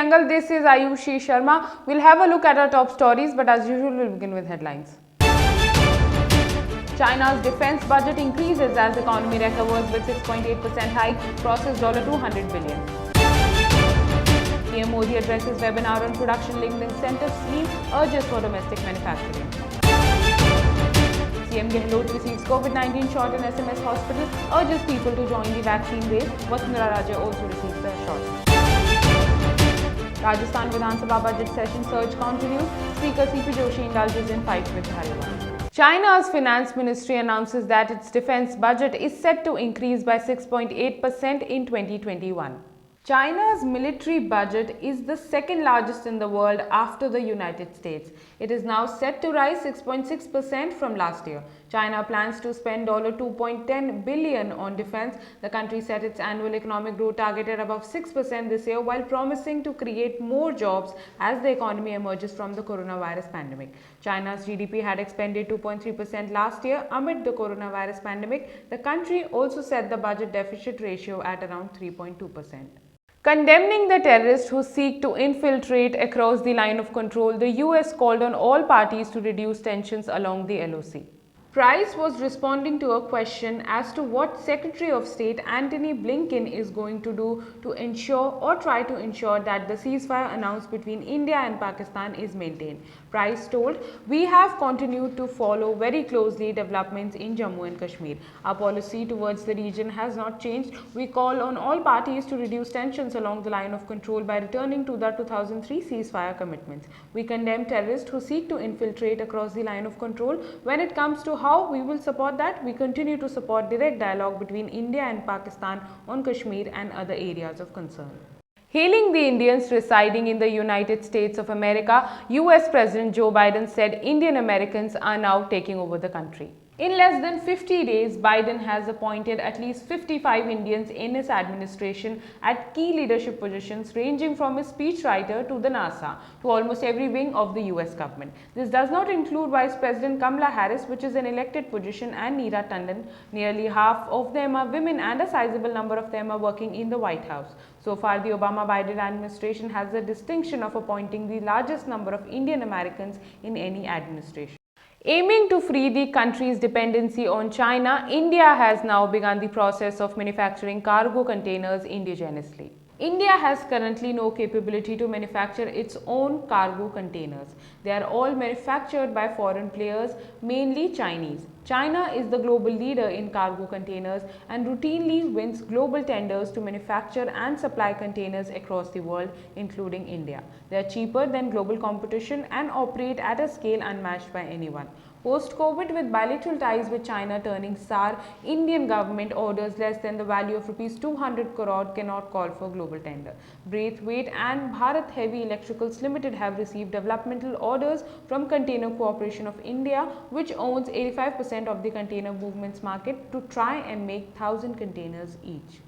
angle. This is Ayushi Sharma. We'll have a look at our top stories, but as usual, we'll begin with headlines. China's defense budget increases as economy recovers with 6.8% hike, crosses $200 billion. PM Modi addresses webinar on production-linked incentive scheme, urges for domestic manufacturing. CM Gehlot receives COVID-19 shot in SMS hospital, urges people to join the vaccine race. Vasundhara Raje also receives the shot. Rajasthan Vidhan Sabha budget session surge continues. Speaker CP Joshi indulges in fight with Dhaliwal. China's finance ministry announces that its defense budget is set to increase by 6.8% in 2021. China's military budget is the second largest in the world after the United States. It is now set to rise 6.6% from last year. China plans to spend $2.10 billion on defense. The country set its annual economic growth target at above 6% this year, while promising to create more jobs as the economy emerges from the coronavirus pandemic. China's GDP had expanded 2.3% last year amid the coronavirus pandemic. The country also set the budget deficit ratio at around 3.2%. Condemning the terrorists who seek to infiltrate across the line of control, the US called on all parties to reduce tensions along the LOC. Price was responding to a question as to what Secretary of State Antony Blinken is going to do to ensure or try to ensure that the ceasefire announced between India and Pakistan is maintained. Price told, "We have continued to follow very closely developments in Jammu and Kashmir. Our policy towards the region has not changed. We call on all parties to reduce tensions along the line of control by returning to the 2003 ceasefire commitments. We condemn terrorists who seek to infiltrate across the line of control. When it comes to how we will support that, we continue to support direct dialogue between India and Pakistan on Kashmir and other areas of concern." Hailing the Indians residing in the United States of America, US President Joe Biden said Indian Americans are now taking over the country. In less than 50 days, Biden has appointed at least 55 Indians in his administration at key leadership positions, ranging from his speechwriter to the NASA to almost every wing of the US government. This does not include Vice President Kamala Harris, which is an elected position, and Neera Tanden. Nearly half of them are women and a sizable number of them are working in the White House. So far, the Obama-Biden administration has the distinction of appointing the largest number of Indian Americans in any administration. Aiming to free the country's dependency on China, India has now begun the process of manufacturing cargo containers indigenously. India has currently no capability to manufacture its own cargo containers. They are all manufactured by foreign players, mainly Chinese. China is the global leader in cargo containers and routinely wins global tenders to manufacture and supply containers across the world, including India. They are cheaper than global competition and operate at a scale unmatched by anyone. Post-COVID, with bilateral ties with China turning sour, Indian government orders less than the value of rupees 200 crore cannot call for global tender. Braithwaite and Bharat Heavy Electricals Limited have received developmental orders from Container Corporation of India, which owns 85% of the container movements market, to try and make 1,000 containers each.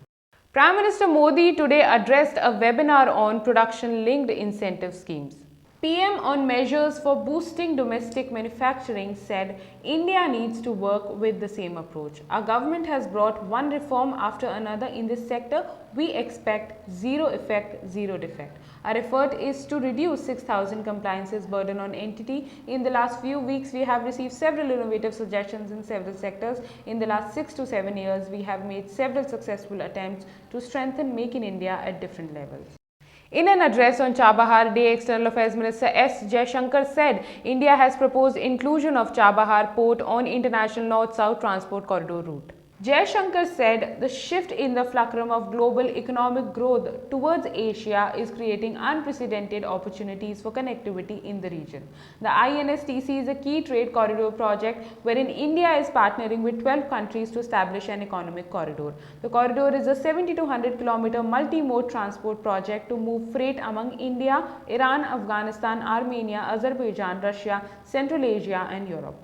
Prime Minister Modi today addressed a webinar on production-linked incentive schemes. PM on measures for boosting domestic manufacturing said India needs to work with the same approach. Our government has brought one reform after another in this sector. We expect zero effect, zero defect. Our effort is to reduce 6,000 compliances burden on entity. In the last few weeks, we have received several innovative suggestions in several sectors. In the last 6 to 7 years, we have made several successful attempts to strengthen Make in India at different levels. In an address on Chabahar Day, External Affairs Minister S. Jaishankar said India has proposed inclusion of Chabahar port on international north-south transport corridor route. Jaishankar said the shift in the fulcrum of global economic growth towards Asia is creating unprecedented opportunities for connectivity in the region. The INSTC is a key trade corridor project wherein India is partnering with 12 countries to establish an economic corridor. The corridor is a 7,200 kilometer multi-mode transport project to move freight among India, Iran, Afghanistan, Armenia, Azerbaijan, Russia, Central Asia and Europe.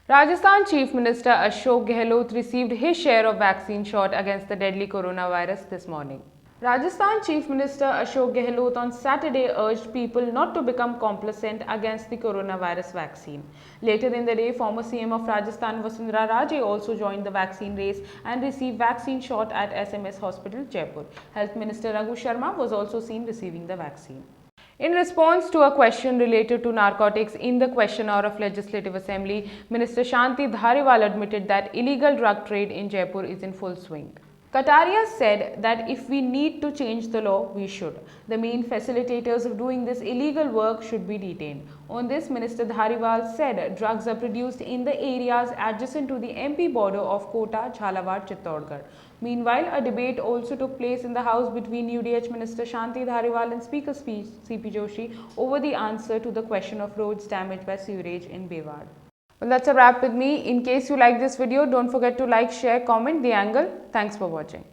Rajasthan Chief Minister Ashok Gehlot received his share of vaccine shot against the deadly coronavirus this morning. Rajasthan Chief Minister Ashok Gehlot on Saturday urged people not to become complacent against the coronavirus vaccine. Later in the day, former CM of Rajasthan Vasundhara Raje also joined the vaccine race and received vaccine shot at SMS Hospital, Jaipur. Health Minister Raghu Sharma was also seen receiving the vaccine. In response to a question related to narcotics in the question hour of Legislative Assembly, Minister Shanti Dhariwal admitted that illegal drug trade in Jaipur is in full swing. Kataria said that if we need to change the law, we should. The main facilitators of doing this illegal work should be detained. On this, Minister Dhariwal said drugs are produced in the areas adjacent to the MP border of Kota, Jhalawar, Chittorgarh. Meanwhile, a debate also took place in the House between UDH Minister Shanti Dhariwal and Speaker CP Joshi over the answer to the question of roads damaged by sewerage in Bewad. Well, that's a wrap with me. In case you like this video, don't forget to like, share, comment the angle. Thanks for watching.